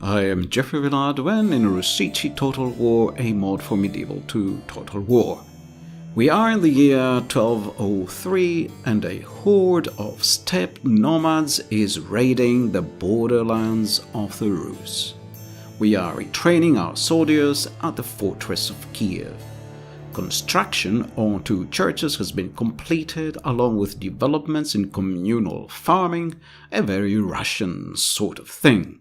I am Jeffrey Villadwen in Rusichi Total War, a mod for Medieval 2 Total War. We are in the year 1203 and a horde of steppe nomads is raiding the borderlands of the Rus. We are retraining our soldiers at the fortress of Kiev. Construction on 2 churches has been completed along with developments in communal farming, a very Russian sort of thing.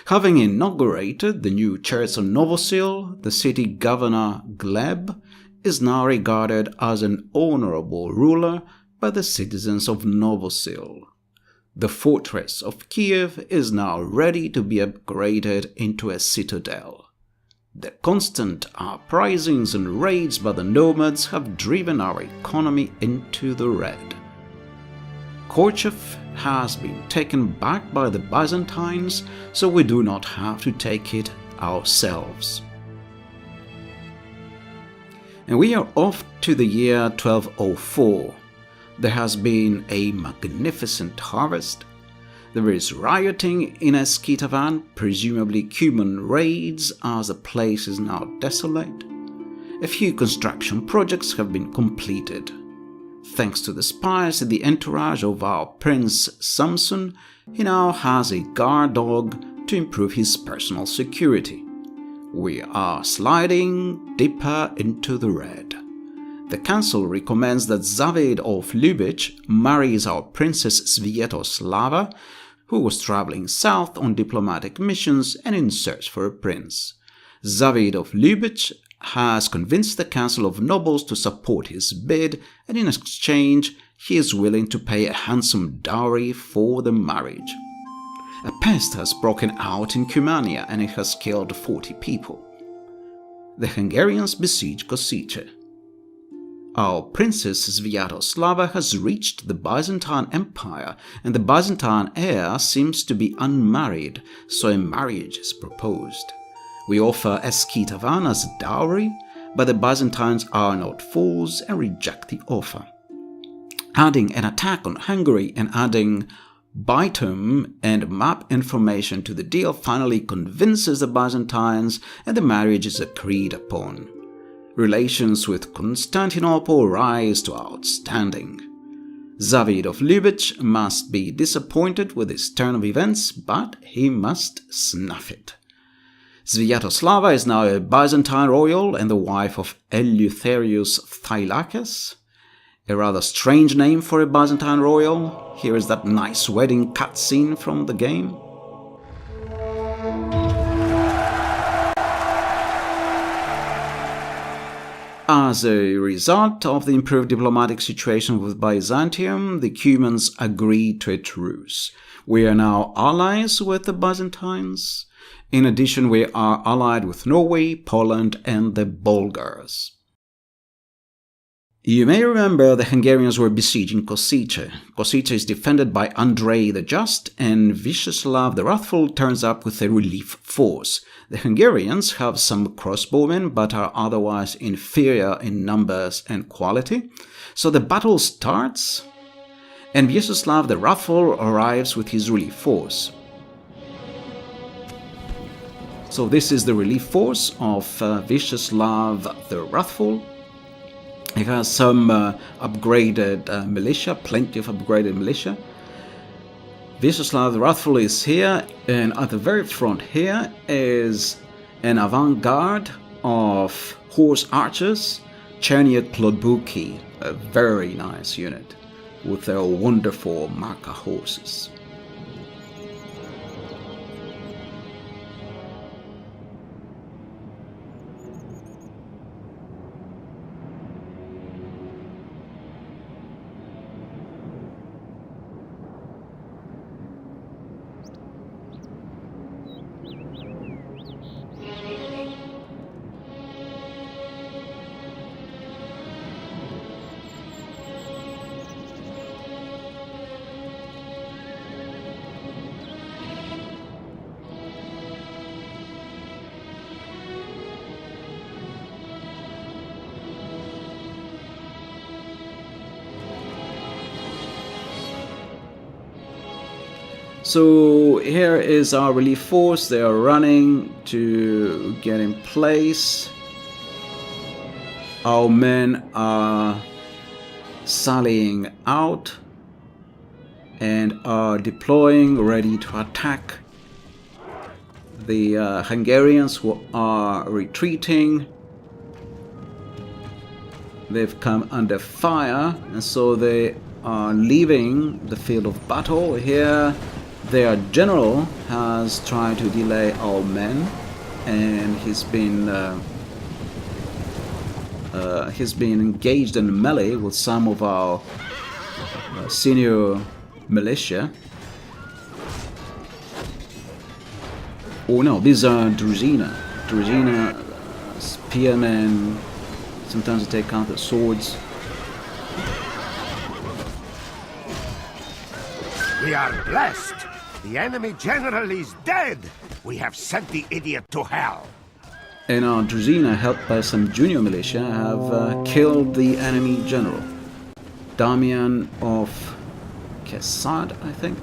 Having inaugurated the new church of Novosil, the city governor Gleb is now regarded as an honorable ruler by the citizens of Novosil. The fortress of Kiev is now ready to be upgraded into a citadel. The constant uprisings and raids by the Nomads have driven our economy into the red. Kharkiv has been taken back by the Byzantines, so we do not have to take it ourselves. And we are off to the year 1204. There has been a magnificent harvest. There is rioting in Svjetoslava, presumably Cuban raids, as the place is now desolate. A few construction projects have been completed. Thanks to the spies and the entourage of our Prince Samson, he now has a guard dog to improve his personal security. We are sliding deeper into the red. The council recommends that Zavid of Lubech marries our Princess Svjetoslava, who was traveling south on diplomatic missions and in search for a prince. Zavid of Lubech has convinced the Council of Nobles to support his bid, and in exchange he is willing to pay a handsome dowry for the marriage. A pest has broken out in Cumania and it has killed 40 people. The Hungarians besiege Košice. Our Princess Svjetoslava has reached the Byzantine Empire, and the Byzantine heir seems to be unmarried, so a marriage is proposed. We offer Svjetoslava as a dowry, but the Byzantines are not fools and reject the offer. Adding an attack on Hungary and adding Bytom and map information to the deal finally convinces the Byzantines, and the marriage is agreed upon. Relations with Constantinople rise to outstanding. Zavid of Lubech must be disappointed with this turn of events, but he must snuff it. Svjetoslava is now a Byzantine royal and the wife of Eleutherius Thylakes, a rather strange name for a Byzantine royal. Here is that nice wedding cutscene from the game. As a result of the improved diplomatic situation with Byzantium, the Cumans agreed to a truce. We are now allies with the Byzantines. In addition, we are allied with Norway, Poland, and the Bulgars. You may remember the Hungarians were besieging Košice. Košice is defended by Andrei the Just, and Svjetoslav the Wrathful turns up with a relief force. The Hungarians have some crossbowmen, but are otherwise inferior in numbers and quality. So the battle starts, and Svjetoslav the Wrathful arrives with his relief force. So this is the relief force of Svjetoslav the Wrathful. It has some upgraded militia, plenty of upgraded militia. Svjetoslav the Wrathful is here, and at the very front here is an avant-garde of horse archers, Chernia Klodbuki, a very nice unit, with their wonderful Marka horses. So here is our relief force. They are running to get in place. Our men are sallying out and are deploying, ready to attack the Hungarians who are retreating. They've come under fire, and so they are leaving the field of battle. Here, their general has tried to delay our men, and he's been engaged in melee with some of our senior militia. Oh no, these are Druzina spearmen. Sometimes they take out the swords. We are blessed. The enemy general is dead. We have sent the idiot to hell. And our Druzina, helped by some junior militia, have killed the enemy general, Damian of Kesad, I think.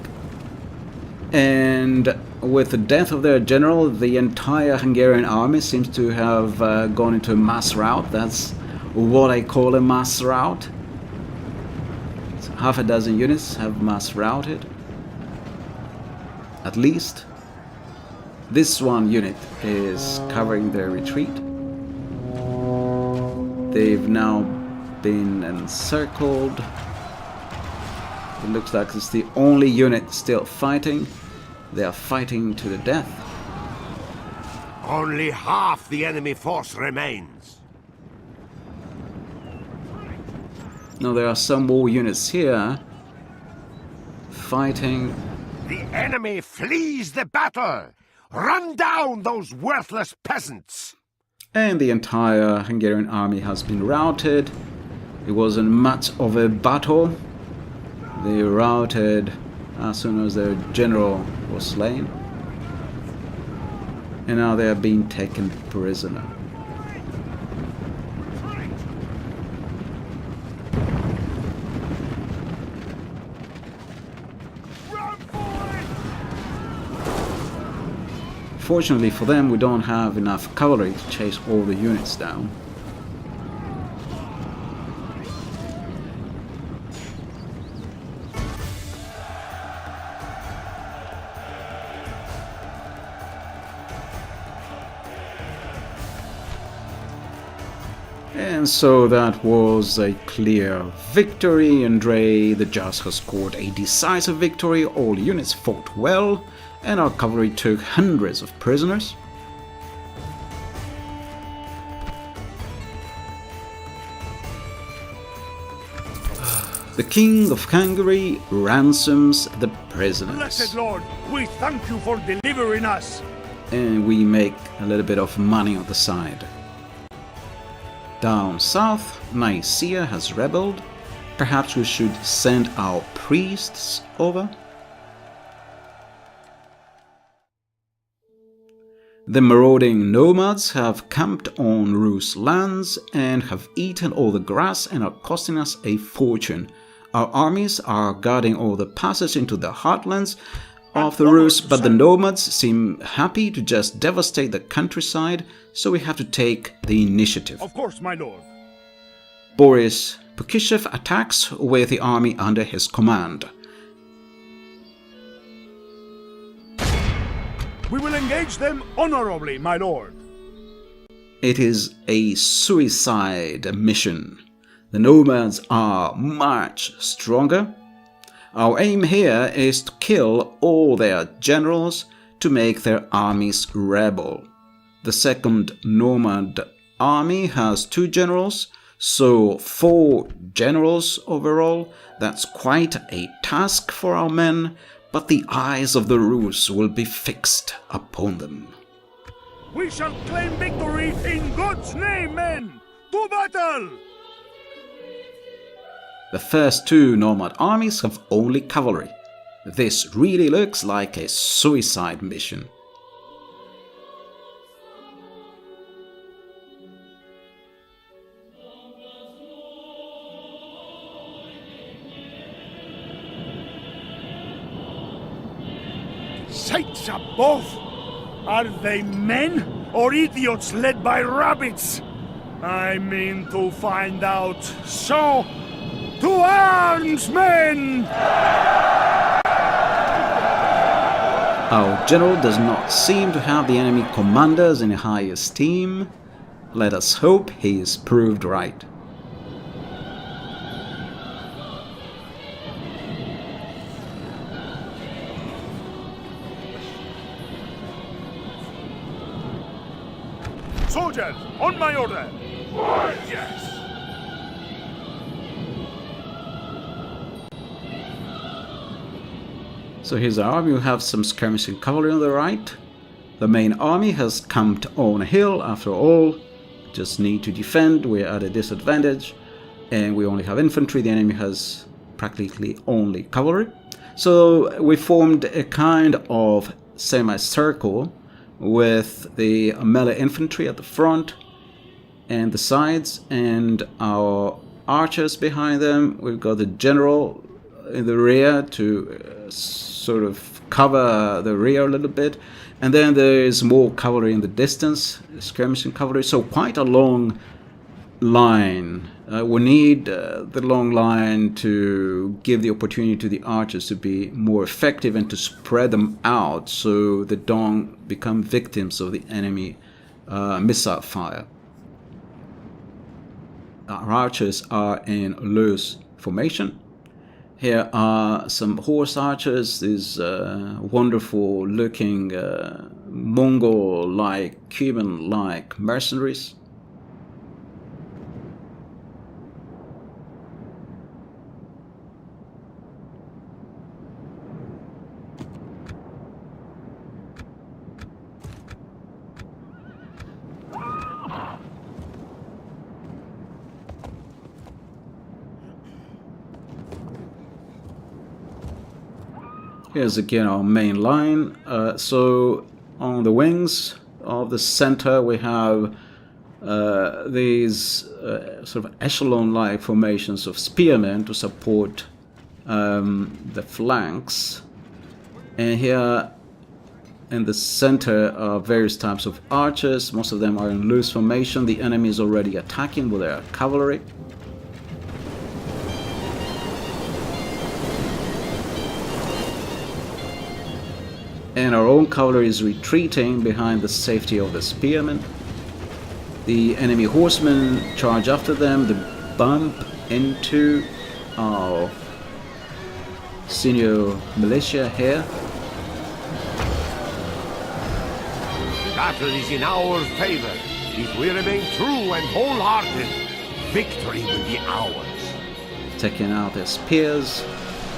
And with the death of their general, the entire Hungarian army seems to have gone into a mass rout. That's what I call a mass rout. So half a dozen units have mass routed, at least. This one unit is covering their retreat. They've now been encircled. It looks like it's the only unit still fighting. They are fighting to the death. Only half the enemy force remains. Now there are some more units here fighting. The enemy flees the battle. Run down those worthless peasants. And the entire Hungarian army has been routed. It wasn't much of a battle. They routed as soon as their general was slain. And now they are being taken prisoner. Fortunately for them, we don't have enough cavalry to chase all the units down. And so that was a clear victory. Andrei the Just has scored a decisive victory. All units fought well, and our cavalry took hundreds of prisoners. The King of Hungary ransoms the prisoners. Blessed Lord, we thank you for delivering us. And we make a little bit of money on the side. Down south, Nicaea has rebelled. Perhaps we should send our priests over? The marauding Nomads have camped on Rus lands and have eaten all the grass and are costing us a fortune. Our armies are guarding all the passes into the heartlands of the Rus, but the Nomads seem happy to just devastate the countryside, so we have to take the initiative. Of course, my lord. Boris Pukishev attacks with the army under his command. We will engage them honorably, my lord. It is a suicide mission. The Nomads are much stronger. Our aim here is to kill all their generals to make their armies rebel. The second Nomad army has 2 generals, so 4 generals overall. That's quite a task for our men, but the eyes of the Rus will be fixed upon them. We shall claim victory in God's name, men! To battle! The first 2 Nomad armies have only cavalry. This really looks like a suicide mission. mix up both. Are they men or idiots led by rabbits? I mean to find out. So, to arms, men! Our general does not seem to have the enemy commanders in high esteem. Let us hope he is proved right. Soldiers, on my order! Yes! So here's our army. We have some skirmishing cavalry on the right. The main army has camped on a hill after all. Just need to defend. We're at a disadvantage. And we only have infantry. The enemy has practically only cavalry. So we formed a kind of semicircle with the melee infantry at the front and the sides, and our archers behind them. We've got the general in the rear to sort of cover the rear a little bit, and then there is more cavalry in the distance, skirmishing cavalry. So quite a long line. We need the long line to give the opportunity to the archers to be more effective and to spread them out so they don't become victims of the enemy missile fire. Our archers are in loose formation. Here are some horse archers, these wonderful looking Mongol-like, Cuban-like mercenaries. Here's again our main line. So on the wings of the center we have these sort of echelon-like formations of spearmen to support the flanks. And here in the center are various types of archers. Most of them are in loose formation. The enemy is already attacking with their cavalry. And our own cavalry is retreating behind the safety of the spearmen. The enemy horsemen charge after them. They bump into our senior militia here. The battle is in our favor. If we remain true and wholehearted, victory will be ours. Taking out their spears.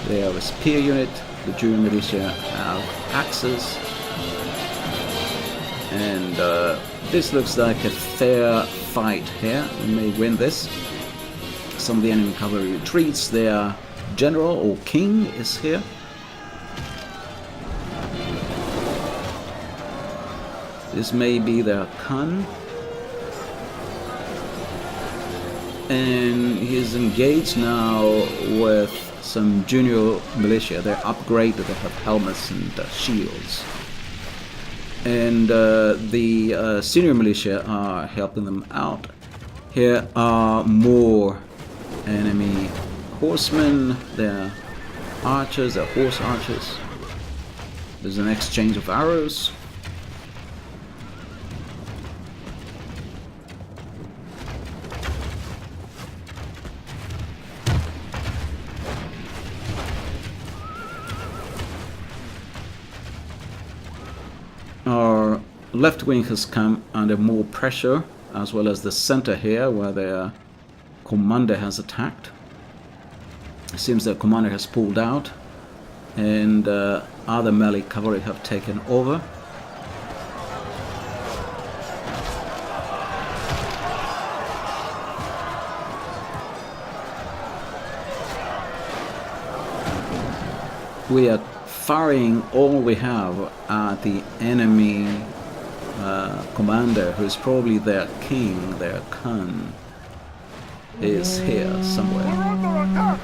They have a spear unit. The Junior militia have axes, and this looks like a fair fight here. We may win this. Some of the enemy cavalry retreats. Their general or king is here. This may be their Khan, and he's engaged now with some junior militia. They're upgraded, they have helmets and shields. And the senior militia are helping them out. Here are more enemy horsemen. They're archers, they're horse archers. There's an exchange of arrows. Our left wing has come under more pressure, as well as the center here, where their commander has attacked. It seems their commander has pulled out, and other melee cavalry have taken over. We are firing all we have at the enemy commander, who is probably their king, their Khan, is here somewhere.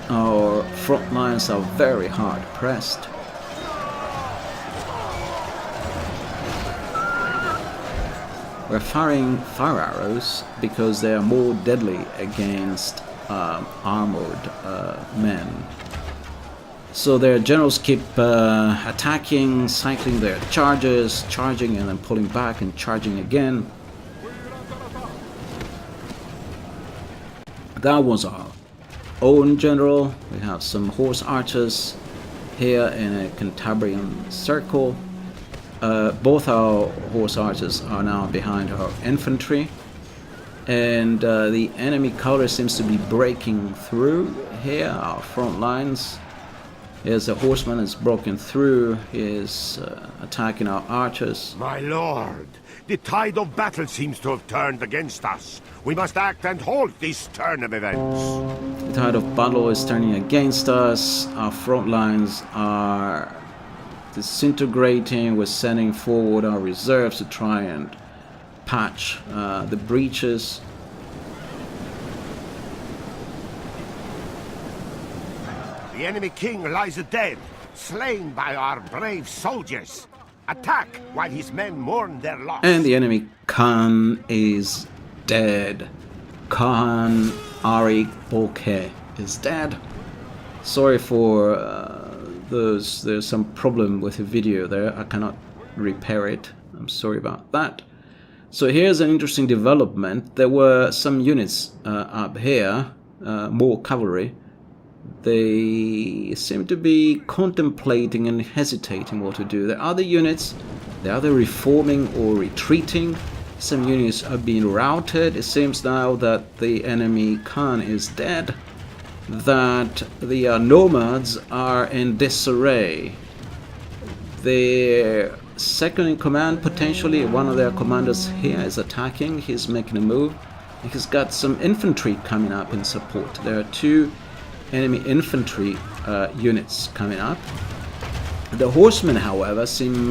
our front lines are very hard pressed. We're firing fire arrows because they are more deadly against armored men. So their generals keep attacking, cycling their charges, charging and then pulling back and charging again. That was our own general. We have some horse archers here in a Cantabrian circle. Both our horse archers are now behind our infantry, and the enemy cavalry seems to be breaking through here, our front lines. Here's a horseman is broken through, he is attacking our archers. My lord, the tide of battle seems to have turned against us. We must act and halt this turn of events. The tide of battle is turning against us, our front lines are disintegrating. We're sending forward our reserves to try and patch the breaches. The enemy king lies dead, slain by our brave soldiers. Attack while his men mourn their loss. And the enemy Khan is dead. Khan Ari Bolke is dead. Sorry for there's some problem with the video there. I cannot repair it. I'm sorry about that. So here's an interesting development. There were some units up here, more cavalry. They seem to be contemplating and hesitating what to do. The other units, they're either reforming or retreating. Some units are being routed. It seems now that the enemy Khan is dead, that the Nomads are in disarray. Their second in command, potentially one of their commanders here, is attacking. He's making a move. He's got some infantry coming up in support. There are two enemy infantry units coming up. The horsemen, however, seem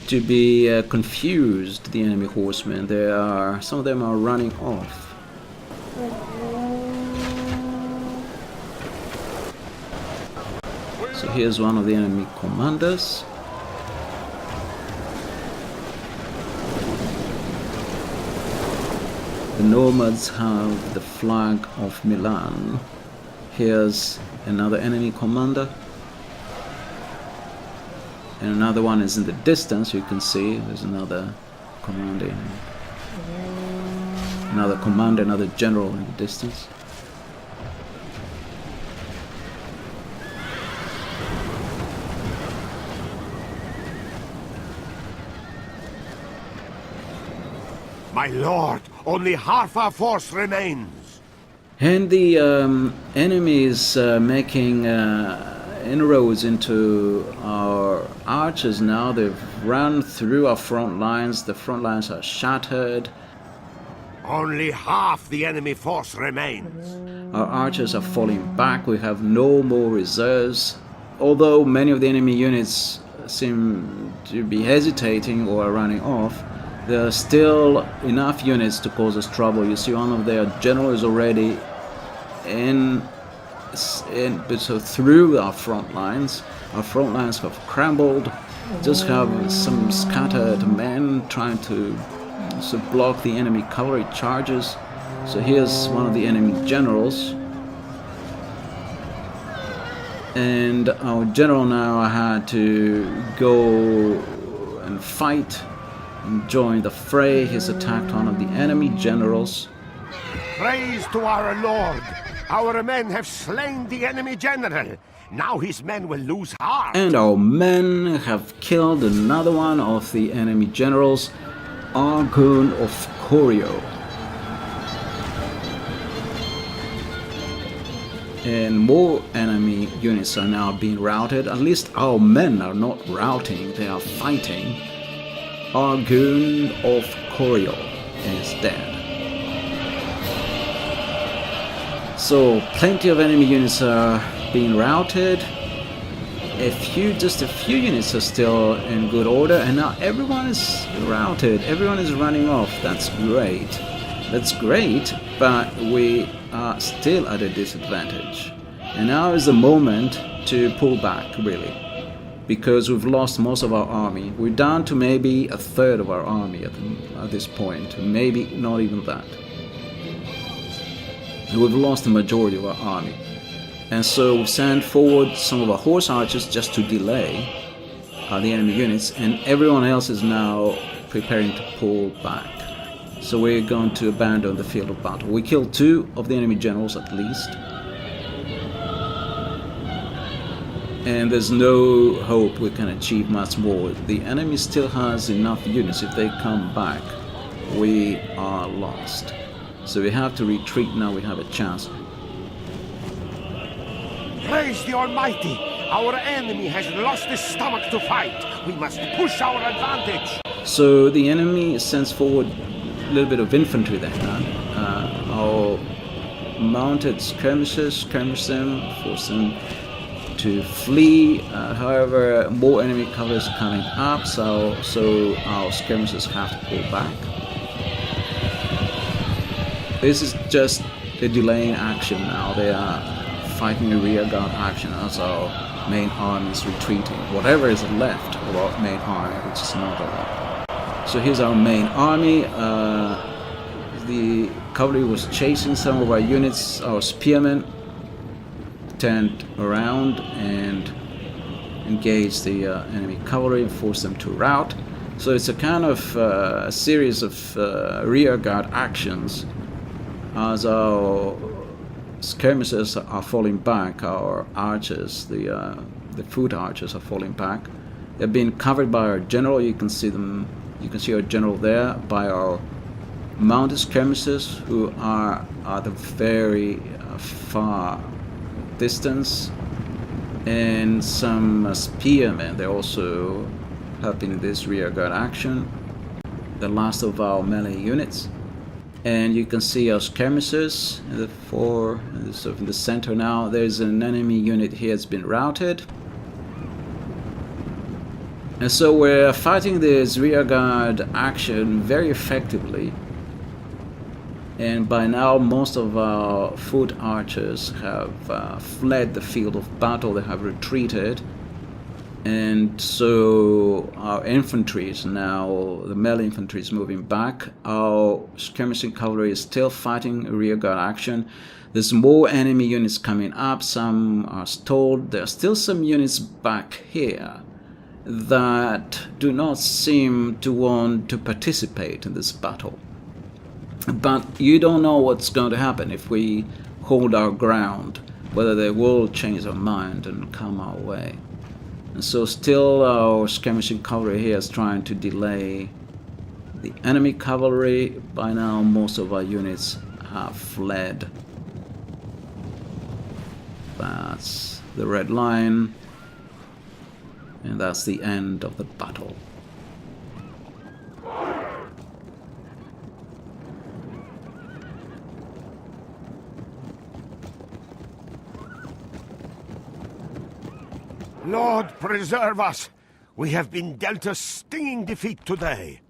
to be confused. The enemy horsemen, some of them are running off. So here's one of the enemy commanders. The Nomads have the flag of Milan. Here's another enemy commander. And another one is in the distance, you can see. There's another commander, another general in the distance. My lord, only half our force remains. And the enemy is making inroads into our archers now. They've run through our front lines. The front lines are shattered. Only half the enemy force remains. Our archers are falling back. We have no more reserves. Although many of the enemy units seem to be hesitating or are running off, there are still enough units to cause us trouble. You see one of their generals already so through our front lines. Our front lines have crumbled. Just have some scattered men trying to block the enemy cavalry charges. So here's one of the enemy generals. And our general now had to go and fight and join the fray. He's attacked one of the enemy generals. Praise to our lord! Our men have slain the enemy general. Now his men will lose heart. And our men have killed another one of the enemy generals, Argun of Korio. And more enemy units are now being routed. At least our men are not routing, they are fighting. Argun of Korio is dead. So plenty of enemy units are being routed. Just a few units are still in good order, and now everyone is routed. Everyone is running off. That's great. That's great. but we are still at a disadvantage. And now is the moment to pull back, really, because we've lost most of our army. We're down to maybe a third of our army at this point, maybe not even that. And we've lost the majority of our army. And so we send forward some of our horse archers just to delay the enemy units, and everyone else is now preparing to pull back. So we're going to abandon the field of battle. We killed 2 of the enemy generals at least. And there's no hope we can achieve much more. The enemy still has enough units. If they come back, we are lost. So we have to retreat now. We have a chance. Praise the Almighty! Our enemy has lost his stomach to fight. We must push our advantage. So the enemy sends forward a little bit of infantry there. Our mounted skirmishers skirmish them, force them to flee. However, more enemy cover is coming up, so our skirmishers have to pull back. This is just a delaying action now. They are fighting a rearguard action as our main army is retreating. Whatever is left of our main army, which is not a lot. So here's our main army. The cavalry was chasing some of our units. Our spearmen turned around and engaged the enemy cavalry and forced them to rout. So it's a kind of a series of rearguard actions as our skirmishers are falling back. Our archers, the foot archers, are falling back. They're being covered by our general. You can see them. You can see our general there, by our mounted skirmishers who are at a very far distance, and some spearmen. They're also helping in this rearguard action. The last of our melee units. And you can see our skirmishers in the center now. There's an enemy unit here that's been routed. And so we're fighting this rearguard action very effectively. And by now most of our foot archers have fled the field of battle. They have retreated. And so our infantry is now, the melee infantry is moving back. Our skirmishing cavalry is still fighting rearguard action. There's more enemy units coming up. Some are stalled. There are still some units back here that do not seem to want to participate in this battle. But you don't know what's going to happen if we hold our ground, whether they will change their mind and come our way. And so still our skirmishing cavalry here is trying to delay the enemy cavalry. By now most of our units have fled. That's the red line. And that's the end of the battle. Lord preserve us! We have been dealt a stinging defeat today.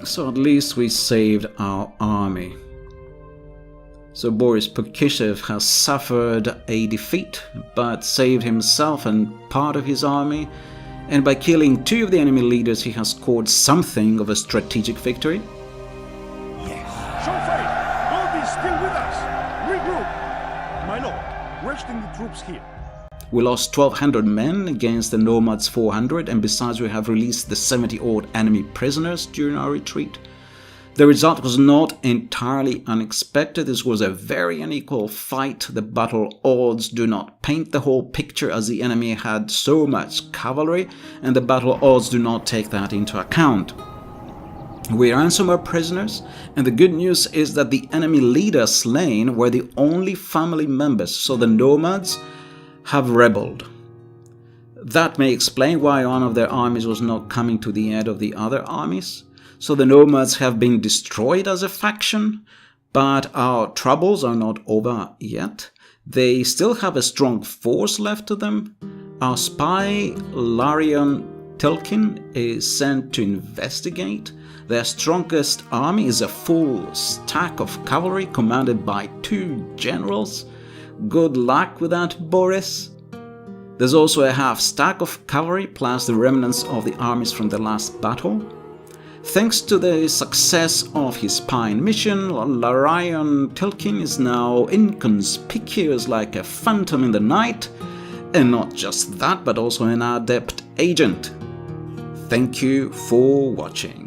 So at least we saved our army. So Boris Pukishev has suffered a defeat, but saved himself and part of his army, and by killing 2 of the enemy leaders he has scored something of a strategic victory. Yes. Show faith! God is still with us! Regroup! My lord, resting the troops here. We lost 1,200 men against the Nomads 400, and besides we have released the 70-odd enemy prisoners during our retreat. The result was not entirely unexpected. This was a very unequal fight. The battle odds do not paint the whole picture, as the enemy had so much cavalry, and the battle odds do not take that into account. We ran some more prisoners, and the good news is that the enemy leaders slain were the only family members, so the Nomads have rebelled. That may explain why one of their armies was not coming to the aid of the other armies. So the Nomads have been destroyed as a faction, but our troubles are not over yet. They still have a strong force left to them. Our spy, Larian Tilkin, is sent to investigate Their strongest army is a full stack of cavalry commanded by 2 generals. Good luck with that, Boris. There's also a half stack of cavalry plus the remnants of the armies from the last battle. Thanks to the success of his spying mission, Larion Tilkin is now inconspicuous like a phantom in the night, and not just that, but also an adept agent. Thank you for watching.